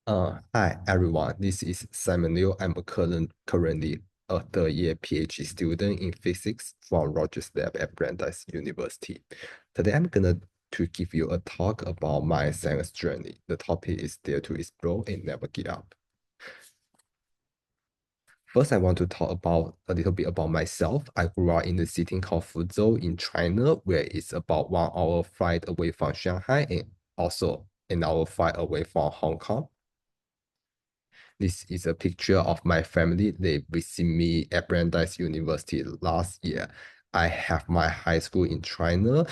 Hi everyone, this is Simon Liu. I'm currently a third-year PhD student in physics from Rogers Lab at Brandeis University. Today I'm gonna to give you a talk about my science journey. The topic is Dare to Explore and Never Give Up. First, I want to talk about a little bit about myself. I grew up in the city called Fuzhou in China, where it's about 1 hour flight away from Shanghai and also an hour flight away from Hong Kong. This is a picture of my family. They visit me at Brandeis University last year. I have my high school in China,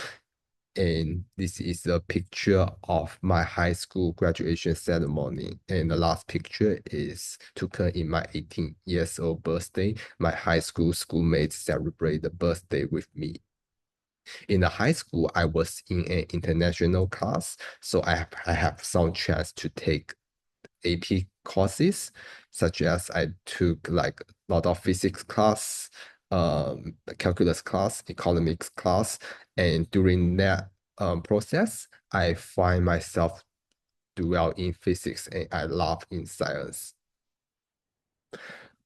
and this is a picture of my high school graduation ceremony. And the last picture is taken in my 18 years old birthday. My high school schoolmates celebrate the birthday with me. In the high school, I was in an international class, so I have some chance to take AP courses, such as I took like a lot of physics class, calculus class, economics class, and during that process, I find myself do well in physics and I love in science.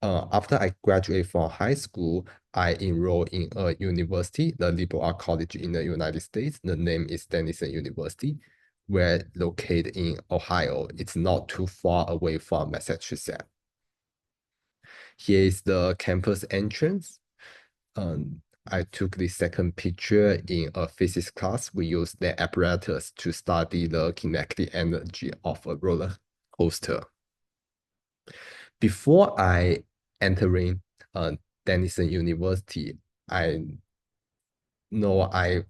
After I graduate from high school, I enrolled in a university, the liberal arts college in the United States. The name is Denison University. We're located in Ohio. It's not too far away from Massachusetts. Here is the campus entrance. I took the second picture in a physics class. We use the apparatus to study the kinetic energy of a roller coaster. Before I entering Denison University, I know I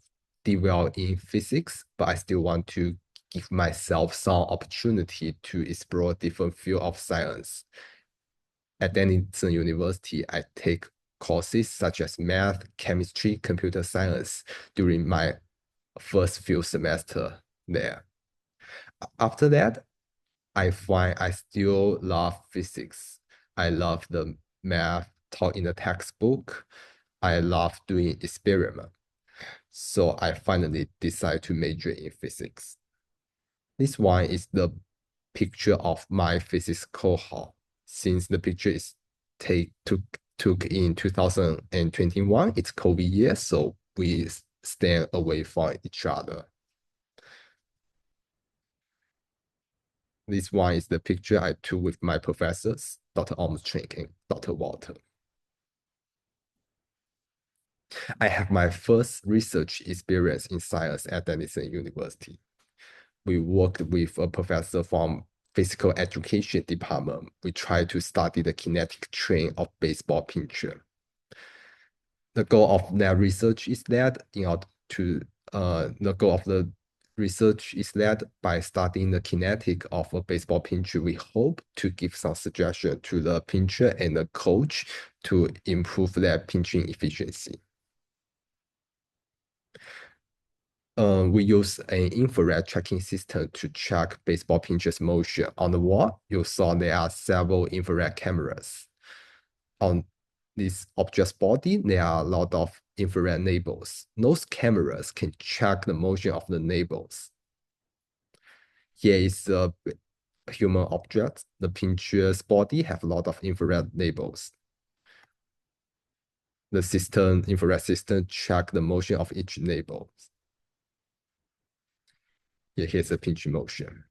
did well in physics, but I still want to give myself some opportunity to explore different field of science. At Denison University, I take courses such as math, chemistry, computer science during my first few semester there. After that, I find I still love physics. I love the math taught in the textbook. I love doing experiment. So I finally decided to major in physics. This one is the picture of my physics cohort. Since the picture is took in 2021, it's COVID year, so we stand away from each other. This one is the picture I took with my professors, Dr. Armstrong and Dr. Walter. I have my first research experience in science at Denison University. We worked with a professor from physical education department. We tried to study the kinetic train of baseball pitcher. The goal of that research is that the goal of the research is that by studying the kinetic of a baseball pitcher, we hope to give some suggestion to the pitcher and the coach to improve their pitching efficiency. We use an infrared tracking system to track baseball pitchers' motion. On the wall, you saw there are several infrared cameras. On this object's body, there are a lot of infrared labels. Those cameras can track the motion of the labels. Here is a human object. The pitcher's body have a lot of infrared labels. The infrared system track the motion of each label. Here's the pinch motion.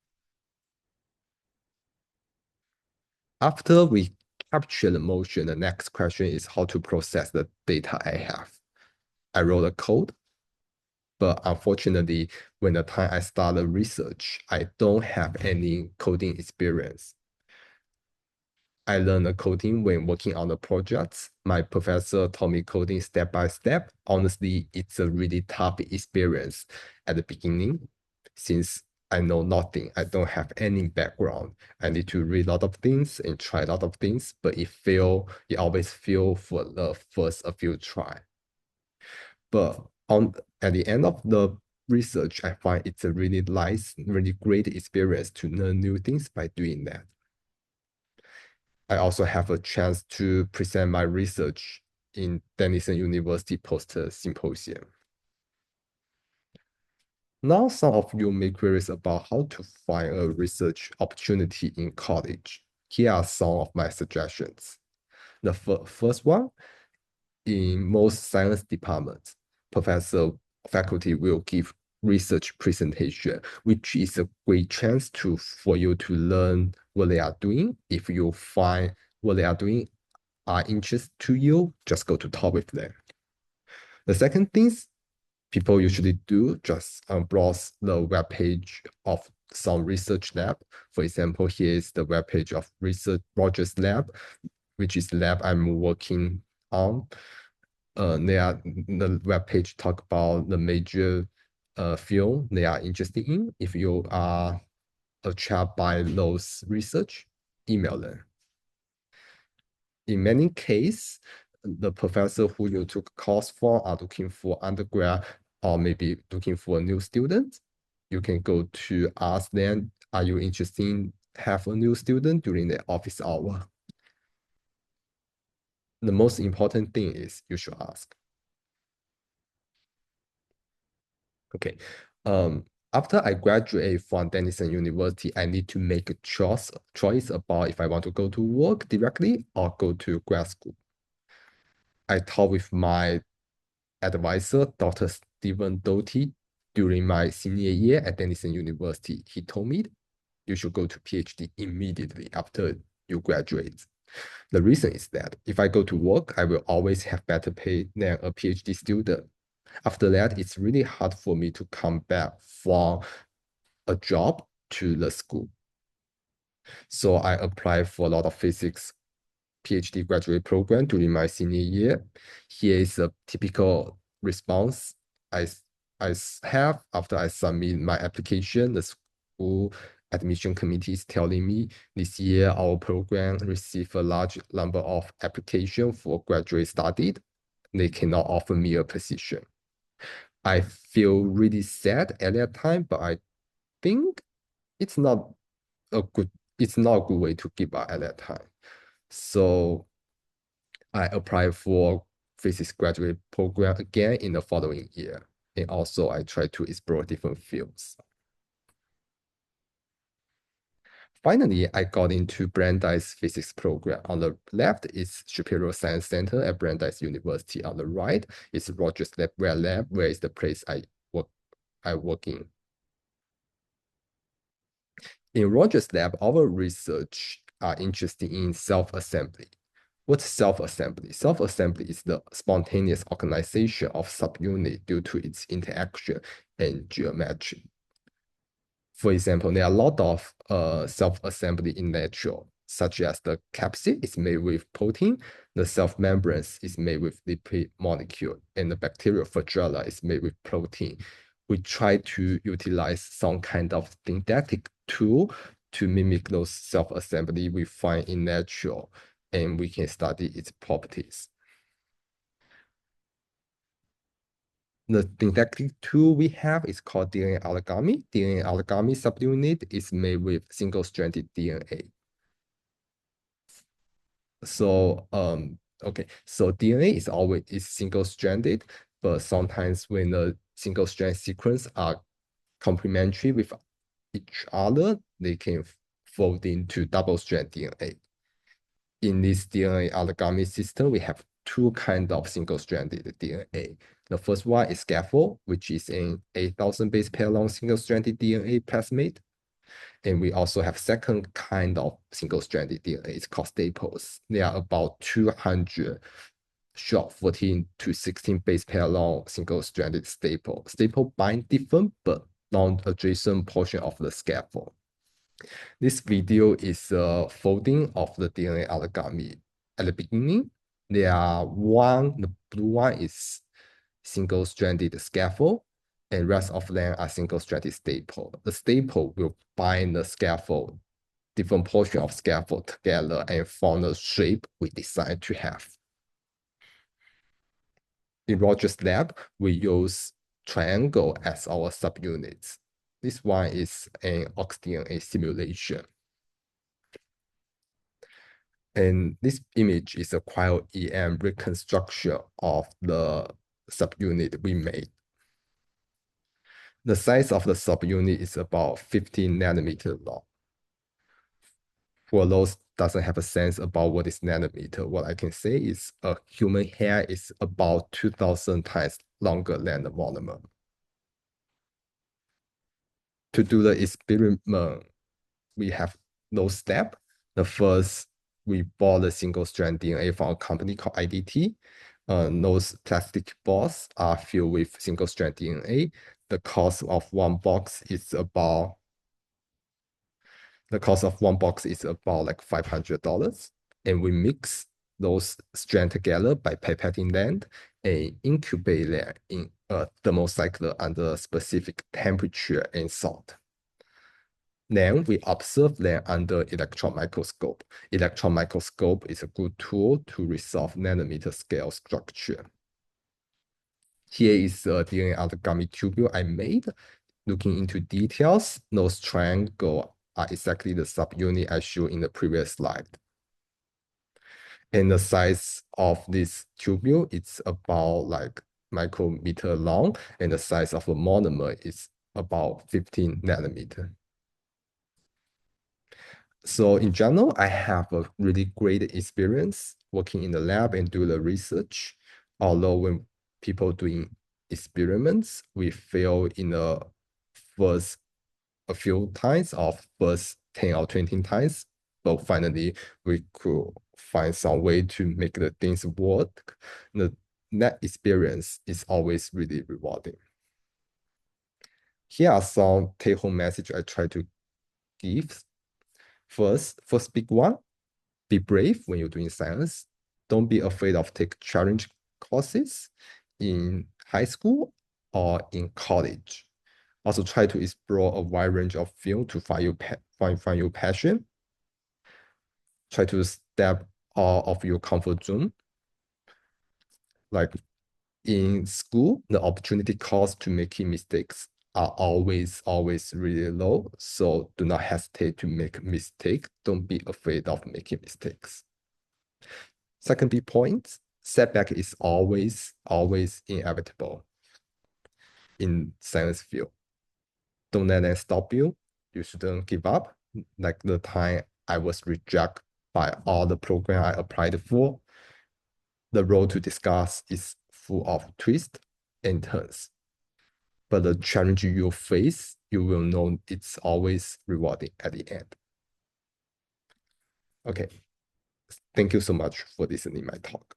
After we capture the motion, the next question is how to process the data I have. I wrote a code, but unfortunately, when the time I started research, I don't have any coding experience. I learned the coding when working on the projects. My professor taught me coding step by step. Honestly, it's a really tough experience at the beginning, since I know nothing. I don't have any background. I need to read a lot of things and try a lot of things, but it always fail for the first a few try. But at the end of the research, I find it's a really nice, really great experience to learn new things by doing that. I also have a chance to present my research in Denison University poster symposium. Now, some of you may queries about how to find a research opportunity in college. Here are some of my suggestions. The first one, in most science departments, faculty will give research presentation, which is a great chance for you to learn what they are doing. If you find what they are doing are interest to you, just go to talk with them. The second thing people usually do just browse the web page of some research lab. For example, here is the web page of research Rogers Lab, which is the lab I'm working on. The web page talk about the major field they are interested in. If you are attracted by those research, email them. In many cases, the professor who you took course for are looking for undergrad or maybe looking for a new student. You can go to ask them, are you interested in have a new student during the office hour? The most important thing is you should ask. Okay. After I graduate from Brandeis University, I need to make a choice about if I want to go to work directly or go to grad school. I talked with my advisor, Dr. Stephen Doty, during my senior year at Brandeis University. He told me you should go to PhD immediately after you graduate. The reason is that if I go to work, I will always have better pay than a PhD student. After that, it's really hard for me to come back from a job to the school. So I applied for a lot of physics PhD graduate program during my senior year. Here is a typical response I have after I submit my application. The school admission committee is telling me this year our program received a large number of applications for graduate study. They cannot offer me a position. I feel really sad at that time, but I think it's not a good way to give up at that time. So I applied for physics graduate program again in the following year. And also I try to explore different fields. Finally, I got into Brandeis physics program. On the left is Shapiro Science Center at Brandeis University. On the right is Rogers Lab, where is the place I work in. In Rogers Lab, our research are interested in self-assembly. What's self-assembly? Self-assembly is the spontaneous organization of subunit due to its interaction and geometry. For example, there are a lot of self-assembly in nature, such as the capsid is made with protein, the self-membrane is made with lipid molecule, and the bacterial flagella is made with protein. We try to utilize some kind of syntactic tool to mimic those self-assembly we find in nature, and we can study its properties. The syntactic tool we have is called DNA allogamy. DNA allogamy subunit is made with single-stranded DNA. So okay, so DNA is always single-stranded, but sometimes when the single-strand sequence are complementary with each other, they can fold into double-strand DNA. In this DNA allogamy system, we have two kinds of single-stranded DNA. The first one is scaffold, which is an 8,000 base pair long single-stranded DNA plasmid. And we also have second kind of single-stranded DNA. It's called staples. They are about 200 short 14 to 16 base pair long single-stranded staple. Staple bind different but non-adjacent portion of the scaffold. This video is a folding of the DNA allogamy. At the beginning, the blue one is single-stranded scaffold, and rest of them are single-stranded staple. The staple will bind the scaffold, different portion of scaffold together and form the shape we decide to have. In Rogers Lab, we use triangle as our subunits. This one is an oxDNA simulation. And this image is a cryo-EM reconstruction of the subunit we made. The size of the subunit is about 15 nanometer long. For those doesn't have a sense about what is nanometer, what I can say is a human hair is about 2,000 times longer than the monomer. To do the experiment, we have those steps. The first, we bought a single-strand DNA from a company called IDT. Those plastic balls are filled with single-strand DNA. The cost of one box is about like $500. And we mix those strands together by pipetting them and incubate them in a thermocycler under a specific temperature and salt. Then we observe them under electron microscope. Electron microscope is a good tool to resolve nanometer scale structure. Here is a DNA origami tubule I made. Looking into details, those triangles are exactly the subunit I showed in the previous slide. And the size of this tubule is about like micrometer long, and the size of a monomer is about 15 nanometer. So in general, I have a really great experience working in the lab and do the research. Although when people doing experiments, we fail in the first a few times or first 10 or 20 times, but finally we could find some way to make the things work. That experience is always really rewarding. Here are some take-home message I try to give. First big one, be brave when you're doing science. Don't be afraid of take challenge courses in high school or in college. Also try to explore a wide range of fields to find your passion. Try to step out of your comfort zone. Like in school, the opportunity cost to making mistakes are always really low. So do not hesitate to make mistakes. Don't be afraid of making mistakes. Second big point, setback is always inevitable in science field. Don't let that stop you. You shouldn't give up. Like the time I was rejected by all the program I applied for, the road to discuss is full of twists and turns. But the challenge you face, you will know it's always rewarding at the end. Okay. Thank you so much for listening to my talk.